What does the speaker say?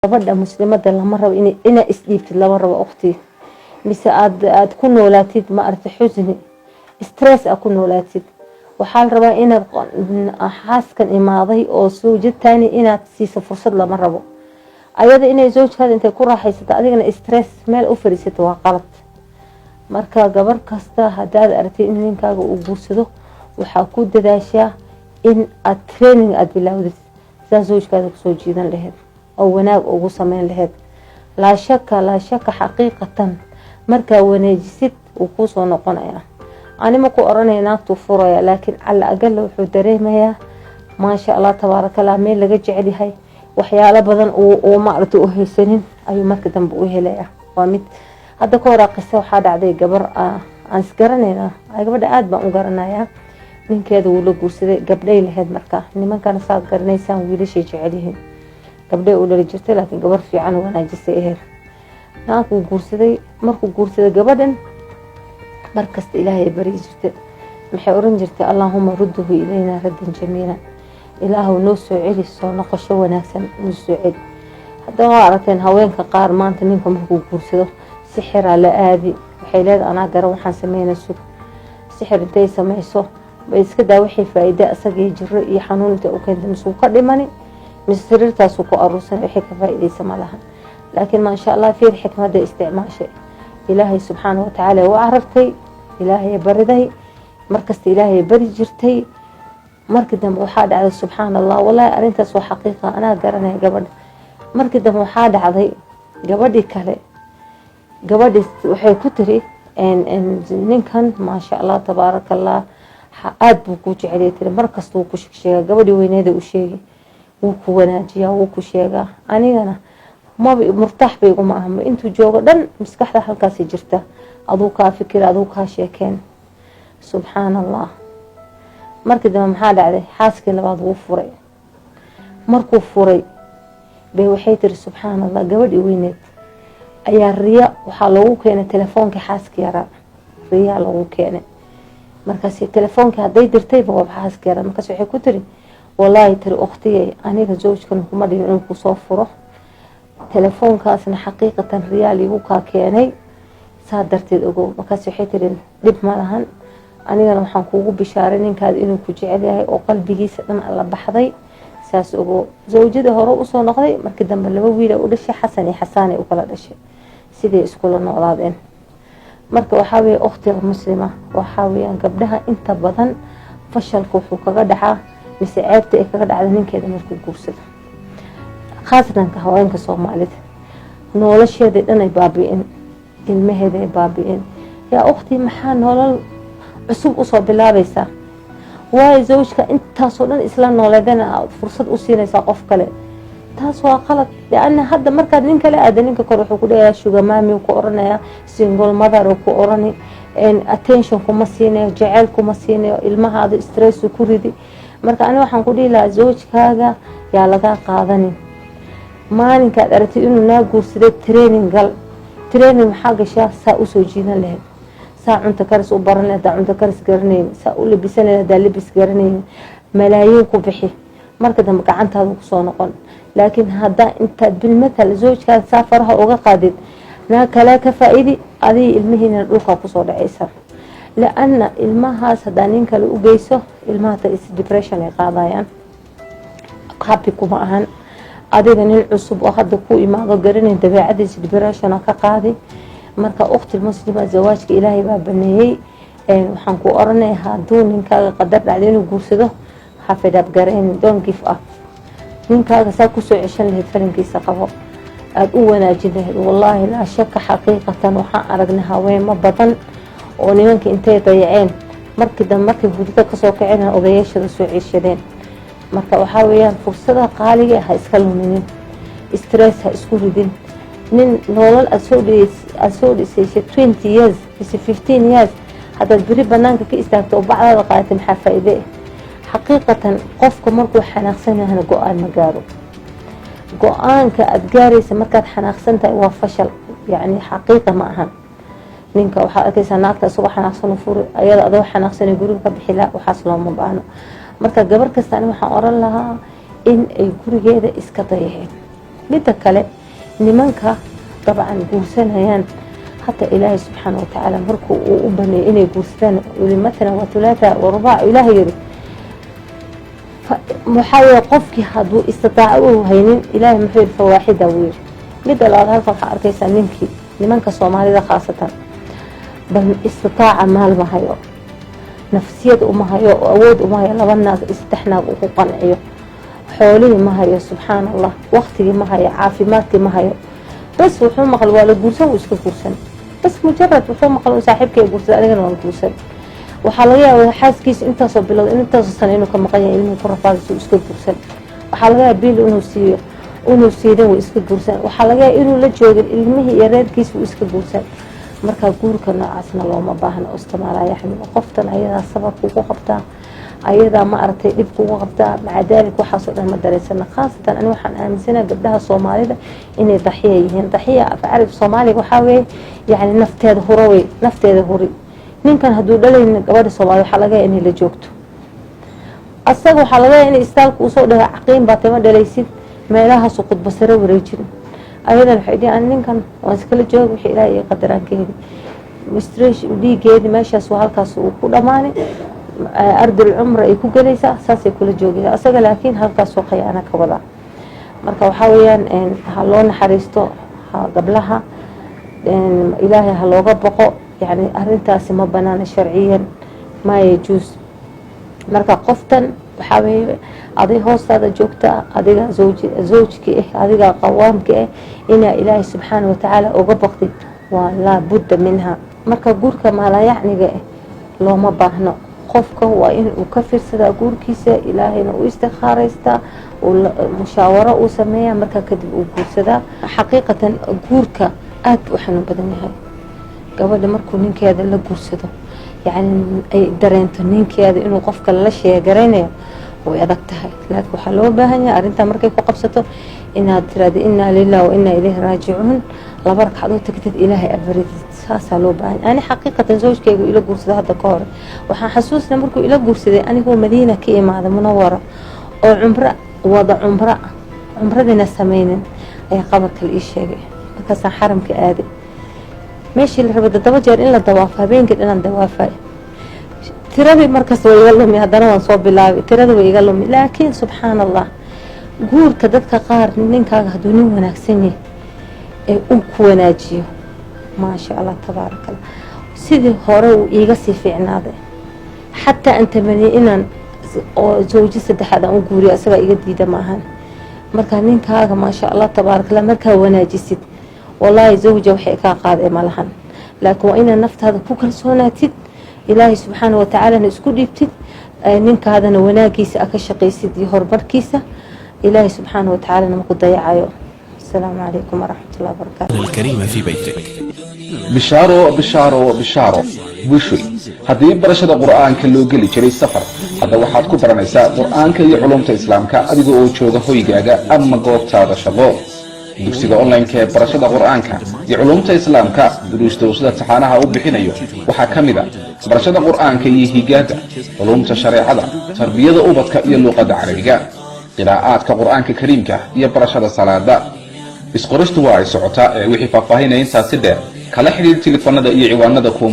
gabadha muslimada lama rabo ina isdhiibtid lama rabo waqti mise aad ku noolaatid ma aragtay xusni stress ku noolaatid waxaa la rabaa inaad xaaskan imaaday oo soo jidtaani inaad siiso fursad lama rabo ayada inay zawjkaada intay ku raaxaysato adigana stress meel u fariisato waa qalad marka gabar kasta hadaad aragtay in ninkaaga uu guursado waxaa ku dadaashaa in aad training aad bilowdid sida zawjkaada ku soo jiidan lahayd oo wanaag ugu sameyn lahayd la shaka xaqiiqatan marka wanaajisid uu ku soo noqonaya anima ku oranay naagtu furaya laakiin alla agal wuxuu dareemayaa ma sha Allah tabarakallah meel laga jecel yahay waxyaalo badan oo ma aragtay u haysanin ayuu marka dambe u helaya waa mid hadda ka hor qisa waxa dhacday gabar aan isgaranayna gabadha aad baan u garanayaa ninkeeda uu la guursaday gabdhay lahayd marka nimankan saad garanaysaan wiilasha jecel yihiin gabdhay u dhalay jirtay laakiin gabar fiican wanaajisay ahayd naaguu guursaday markuu guursaday gabadhan markasta ilaahay bari jirtay maxay oran jirtay Allahumma rudduhu ilayna raddan jamiila ilaahu noo soo celi soo noqosho wanaagsan noo soo celi hadda waa aragteen haweenka qaar maanta ninka markuu guursado sixir la aadi waxay leedahay ana garan waxaan sameeynaa sixir intay sameeyso bay iska daa wixii faa'iido asaga jiro iyo xanuun inta uu keento misuu ka dhimani misrirtaas ku aruusan wixii ka faa'iideysa malaha laakiin ma sha Allah fiir xikmada isticmaashay ilaahay subhanahu wa ta'ala waa aragtay ilaahay bariday markasta ilaahay bari jirtay markii dambe waxa dhacday subhanallah wallahi arintaas waa xaqiiqa ana garanay gabadh markii dambe waxa dhacday gabadhii kale gabadhii waxay ku tiri ninkan ma sha Allah tabarakallah aad buu ku jecel yahay markasta uu ku sheegay gabadhii weyneeda u sheegay uu ku wanaajiyaa uu ku sheegaa anigana ma murtax bay uma ahmo intuu joogo dhan maskaxda halkaas jirta aduu ka fikir aduu ka sheekeen subhanallah markii dambe maxaa dhacday xaaskii labaad uu furay markuu furay bay waxay tiri subhanallah gabadhii weyneed ayaa riya waxa lagu keenay telefoonka xaaskii yara riya lagu keenay markaas telefoonka haday dirtay baa xaaskii yara markaas waxay ku tiri wallahi tiri ukhtiye aniga zawjkan kuma dhihin inuu ku soo furo telefoonkaasna xaqiiqatan riyaal igu ka keenay saadarteed ogow markaas waxay tiri dib ma lahan anigana waxaan kuugu bishaaray ninkaada inuu ku jecel yahay oo qalbigiisa dhan la baxday saas ogow zawjada hore u soo noqday markii dambe laba wiil u dhashay xasan iyo xasaan ay u kala dhashay sidii isku la noolaadeen marka waxa weey ukhtiga muslima waxa weeyaan gabdhaha inta badan fashalku wuxuu kaga dhacaa mise ceebta ay kaga dhacday ninkeeda markuu guursado خاصة كهوين كصوماليد نولشيدي دني بابين المهدي بابين يا أختي محان نولل عصب أصاب بلابيسا واي زوجك انت تصولن إسلام نولدنا فرصة أسينا ساقف كله تاسوا غلط لأن هذا مركز نينك لا أدنينك كروحوا كده يا شو جمامي وكورنا يا سينجل ماذر وكورني إن attention كمسينة جعل كمسينة المها هذا stress وكردي مركز أنا وحنقولي لا زوجك هذا يا لقى قاضني maalinka aad aragtay inuu naa guursaday training maxaa gashaa saa u soo jiidan lahayd saa cunto karis u baran lahayd cunto karis garanayn saa u labisan lahayd labis garanayn malaayiin ku bixi marka dambe gacantaada ku soo noqon laakiin hadda inta bil matal zawjka safaraha uga qaadid naa kala ka faa'iidi adii ilmihiina dhulka ku soo dhacaysa laana ilmahaas hadaa nin kale u geyso ilmaha is depression ay qaadayaan happy kuma ahan adiga nin cusub oo hadda ku imaado garanay dabeecadiisa depression ka qaadi marka ukhti muslima zawaajka ilaahay baa baneeyay waxaan ku oranayaa haduu ninkaaga qadar dhacday inuu guursado xafid ab gareen don't give up ninkaaga saa ku soo ceshan lahayd farankiisa qabo aad u wanaajin lahayd wallahi la shaka xaqiiqatan waxaan aragnaa haween badan oo nimanka intay dayaceen markii dambe hudida ka soo kaceen odayaashada soo ceshadeen marka waxa weeyaan fursada qaaliga ah iska luminin stress ha isku ridin nin nolol asoo dhisay 20 years 15 years hada bari banaanka ka istaagto bacdaada qaatay maxaa faa'iido xaqiiqatan qofka markuu xanaaqsan yahay go'aan ma gaaro go'aanka aad gaaraysa markaad xanaaqsan tahay waa fashal yani xaqiiqa ma ahan ninka waxa arkaysaa naagta soo xanaaqsan oo fur ayada adoo xanaaqsan guriga ka bixila waxa loo ma baano marka gabar kasta waxaan oran lahaa in ay gurigeeda iska dayaceen midda kale nimanka dabcan guursanayaan حتى إلهي سبحانه وتعالى مركو وبني إني قرستان يقولي مثلا وثلاثة ورباع إلهي يري محاولة قفكي هادو استطاعوه هينين إلهي محير فواحدة وير مدى الأظهر فالحق أركيسا نمكي لمنك صومالي ذا خاصة بل استطاع مال ما هيو نفسية ما هيو أود ما هيو لبا الناس استحنا وقنعيو حولي ما هيو سبحان الله وقتي ما هيو عافيماتي ما هيو بس وحوم مقل والد قرسان وإسكت قرسان بس مجرد وحوم مقل وصاحبك قرسان أنا قلنا قرسان وحاليا حاسكيس انت صب بلاد انت صنعينه كمقايا علمي كرفاض وإسكت قرسان وحاليا بيل انو سيدان وإسكت قرسان وحاليا انو لجوغ علمه يراد كيس وإسكت قرسان marka guurka noocaasna looma baahna isticmaalaya yaxni qoftan ayada sabab ugu qabta ayada ma aragtay dib ugu qabta macadalik waxa soo dhan ma dareysana khaasatan aan waxaan aaminsanahay gabdhaha Soomaalida inay daxiya yihiin daxiya afcaal Soomaaliga waxa weey yaani nafteeda huri ninkan haduu dhalayna gabadha Soomaaliya waxa laga inay la joogto asaga waxa laga inay istaalku soo dhaga aqeen baa tama dhalaysid meelaha suqud basara wareejin أيضا الحديث عن نكان واسكال جوج وحيلا يقدران كهدي مستريش ودي جيد ماشى سوال كاسو كل ماني أرض العمر يكون جلسة أساس كل جوج أسأل لكن هالكاسو خيانة كوضع مركب حاويا إن هالون حريستو قبلها إن إلهي هالوجا بقى يعني أرنتا سما بنان شرعيا ما يجوز مركب قفتا بحاول أدي هوست هذا جوكتا أدي زوجك أدي قوامك إن إلهي سبحانه وتعالى أقبضت ولا بد منها مركب جورك ما لا يعني لو ما بهنا قفك وإن وكفر سدا جوركيسة إلهي واستخارة استا والمشاورة وسميها مركب كذب وجور سدا حقيقة جورك أد وحنا بدنها قبل مركب نينك هذا اللي جور سدا يعني درنت نينك هذا إنه قفك لا شيء جرينه ويادكتها لكن وحلو باهنيا أرنتا مركي كقبسته إنها تراد إنا لله وإنا إليه راجعون لبرك حدو تكتد إلهي أبرد ساسا لو باهن أنا حقيقة زوجك يقول إلى قرص هذا كور وحن حسوسنا مركو إلى قرص أنا هو مدينة كيما هذا منورة وعمرة وضع عمرة دينا سمينا أي قبرك الإشياء بكسا حرم كآدي ماشي اللي ربط الدواجر إلا الدوافة بين كده إلا الدوافة ترى مركز ويقولهم يا دنا وصوب بالله ترى ويقولهم لكن سبحان الله قول كدتك قار نينك هدوني وناكسني وناجيه ما شاء الله تبارك الله سيدي هورو يقصي في عناده حتى أنت مني إن زوجي سدح هذا أقولي أسبق جديدة معهن مركز نينك ما شاء الله تبارك الله مركز وناجسد والله زوجي وحيكا قاضي مالهن لكن وإن النفط هذا كوكل سوناتي إلهي سبحانه وتعالى نسكت يبتد ننك هذا نوناكيس أكشقيس دي هربركيسة إلهي سبحانه وتعالى نمقود ضيعايو السلام عليكم ورحمة الله وبركاته الكريمة في بيتك بشارو وشوي هذه برشة القرآن كله قلي شري السفر هذا واحد كبر نساء قرآن كي علوم الإسلام كأدي أوتشوجا هويجا أما قوت هذا شغل dugsiga online-ka ee barashada quraanka iyo culumta islaamka duruusta usada taxanaha u bixinayo waxa kamid ah barashada quraanka iyo higaada culumta shariicada tarbiyada ubadka iyo luqadda carabiga qiraa'aadka quraanka kariimka iyo barashada salaada isqoristu waa ay socotaa wixii faahfaahinaya intaasi dheer kala xiriir telefoonada iyo ciwaanada ku